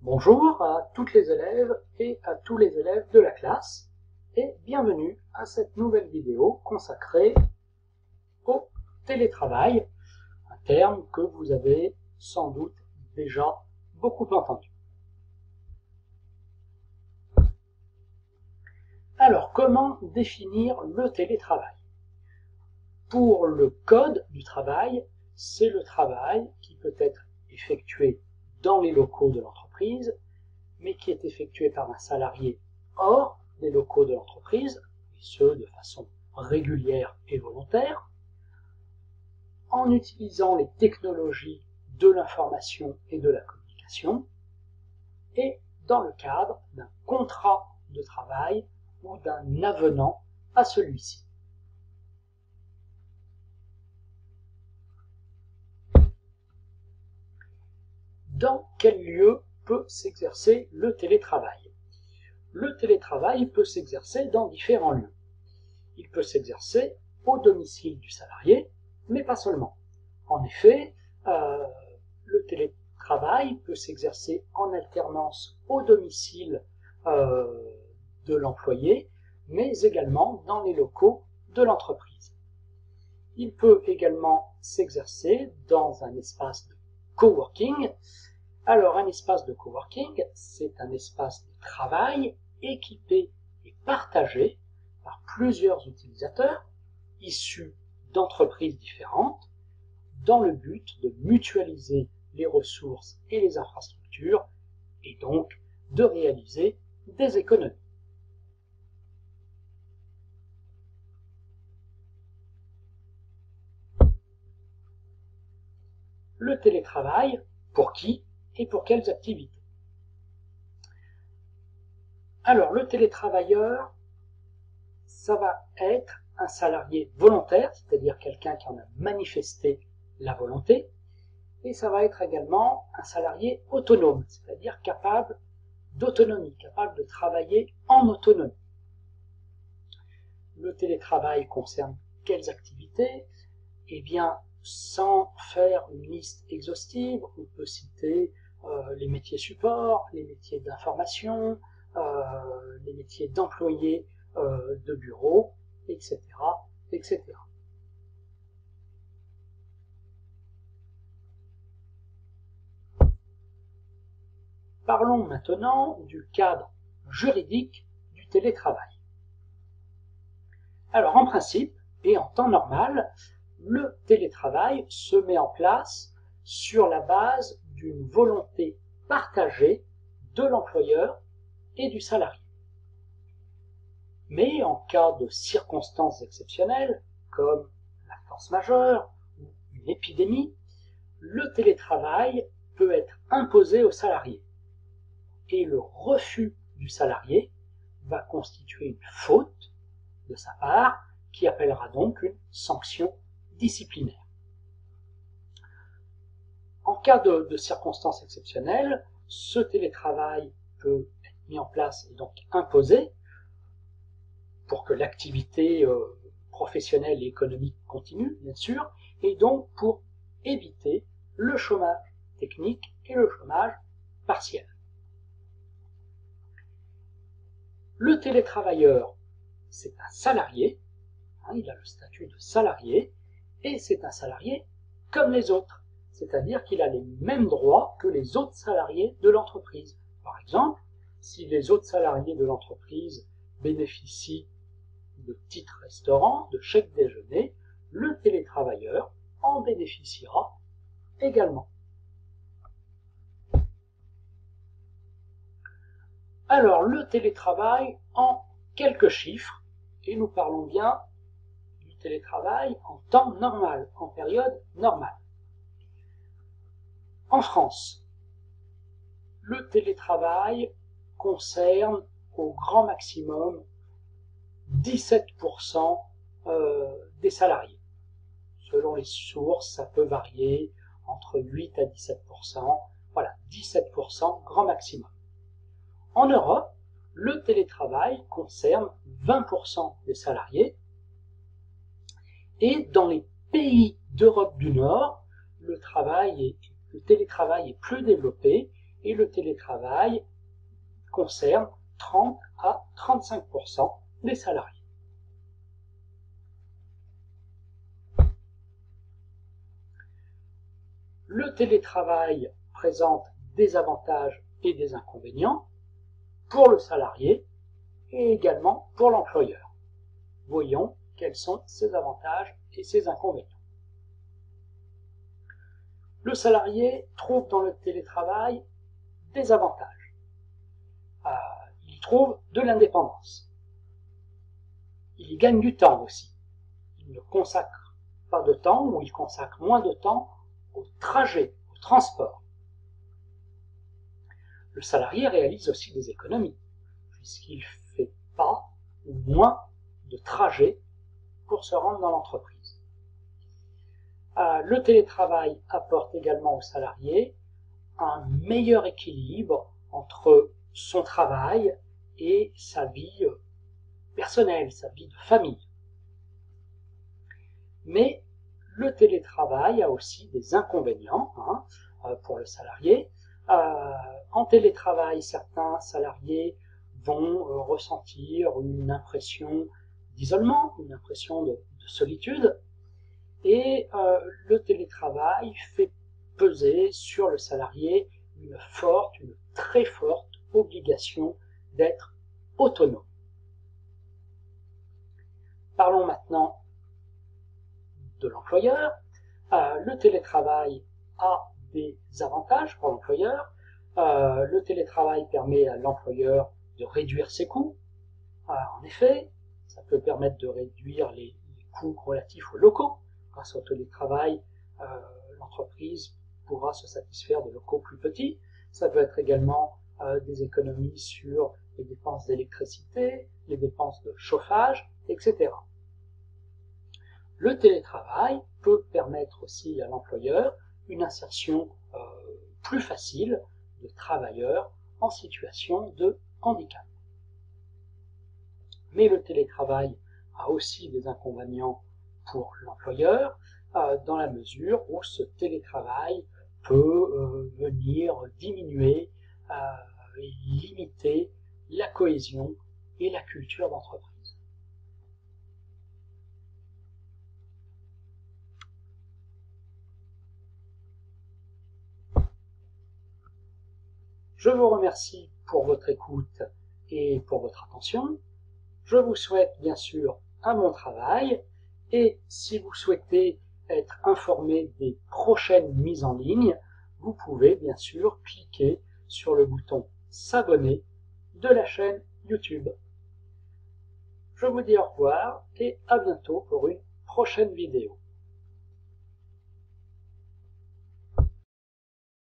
Bonjour à toutes les élèves et à tous les élèves de la classe et bienvenue à cette nouvelle vidéo consacrée au télétravail, un terme que vous avez sans doute déjà beaucoup entendu. Alors, comment définir le télétravail? Pour le code du travail, c'est le travail qui peut être effectué dans les locaux de l'entreprise, mais qui est effectué par un salarié hors des locaux de l'entreprise, et ce de façon régulière et volontaire, en utilisant les technologies de l'information et de la communication, et dans le cadre d'un contrat de travail ou d'un avenant à celui-ci. Dans quel lieu peut s'exercer le télétravail? Le télétravail peut s'exercer dans différents lieux. Il peut s'exercer au domicile du salarié, mais pas seulement. En effet, le télétravail peut s'exercer en alternance au domicile de l'employé, mais également dans les locaux de l'entreprise. Il peut également s'exercer dans un espace de coworking. Alors, un espace de coworking, c'est un espace de travail équipé et partagé par plusieurs utilisateurs issus d'entreprises différentes dans le but de mutualiser les ressources et les infrastructures et donc de réaliser des économies. Le télétravail, pour qui et pour quelles activités? Alors, le télétravailleur, ça va être un salarié volontaire, c'est-à-dire quelqu'un qui en a manifesté la volonté, et ça va être également un salarié autonome, c'est-à-dire capable d'autonomie, capable de travailler en autonomie. Le télétravail concerne quelles activités? Eh bien, sans faire une liste exhaustive, on peut citer les métiers support, les métiers d'information, les métiers d'employés de bureau, etc., etc. Parlons maintenant du cadre juridique du télétravail. Alors, en principe, et en temps normal, le télétravail se met en place sur la base d'une volonté partagée de l'employeur et du salarié. Mais en cas de circonstances exceptionnelles, comme la force majeure ou une épidémie, le télétravail peut être imposé au salarié. Et le refus du salarié va constituer une faute de sa part qui appellera donc une sanction disciplinaire. En cas de circonstances exceptionnelles, ce télétravail peut être mis en place et donc imposé pour que l'activité professionnelle et économique continue, bien sûr, et donc pour éviter le chômage technique et le chômage partiel. Le télétravailleur, c'est un salarié, il a le statut de salarié, et c'est un salarié comme les autres, c'est-à-dire qu'il a les mêmes droits que les autres salariés de l'entreprise. Par exemple, si les autres salariés de l'entreprise bénéficient de titres restaurants, de chèques déjeuner, le télétravailleur en bénéficiera également. Alors, le télétravail en quelques chiffres, et nous parlons bien du télétravail en temps normal, en période normale. En France, le télétravail concerne au grand maximum 17% des salariés. Selon les sources, ça peut varier entre 8 à 17%. Voilà, 17% grand maximum. En Europe, le télétravail concerne 20% des salariés. Et dans les pays d'Europe du Nord, le télétravail est plus développé et le télétravail concerne 30 à 35% des salariés. Le télétravail présente des avantages et des inconvénients pour le salarié et également pour l'employeur. Voyons quels sont ses avantages et ses inconvénients. Le salarié trouve dans le télétravail des avantages. Il y trouve de l'indépendance. Il y gagne du temps aussi. Il ne consacre pas de temps ou il consacre moins de temps au trajet, au transport. Le salarié réalise aussi des économies, puisqu'il ne fait pas ou moins de trajets pour se rendre dans l'entreprise. Le télétravail apporte également aux salariés un meilleur équilibre entre son travail et sa vie personnelle, sa vie de famille. Mais le télétravail a aussi des inconvénients pour le salarié. En télétravail, certains salariés vont ressentir une impression d'isolement, une impression de solitude, et le télétravail fait peser sur le salarié une très forte obligation d'être autonome. Parlons maintenant de l'employeur. Le télétravail a des avantages pour l'employeur. Le télétravail permet à l'employeur de réduire ses coûts. En effet, ça peut permettre de réduire les coûts relatifs aux locaux. Grâce au télétravail, l'entreprise pourra se satisfaire de locaux plus petits. Ça peut être également des économies sur les dépenses d'électricité, les dépenses de chauffage, etc. Le télétravail peut permettre aussi à l'employeur une insertion plus facile de travailleurs en situation de handicap. Mais le télétravail a aussi des inconvénients pour l'employeur, dans la mesure où ce télétravail peut venir diminuer et limiter la cohésion et la culture d'entreprise. Je vous remercie pour votre écoute et pour votre attention. Je vous souhaite bien sûr un bon travail et si vous souhaitez être informé des prochaines mises en ligne, vous pouvez bien sûr cliquer sur le bouton s'abonner de la chaîne YouTube. Je vous dis au revoir et à bientôt pour une prochaine vidéo.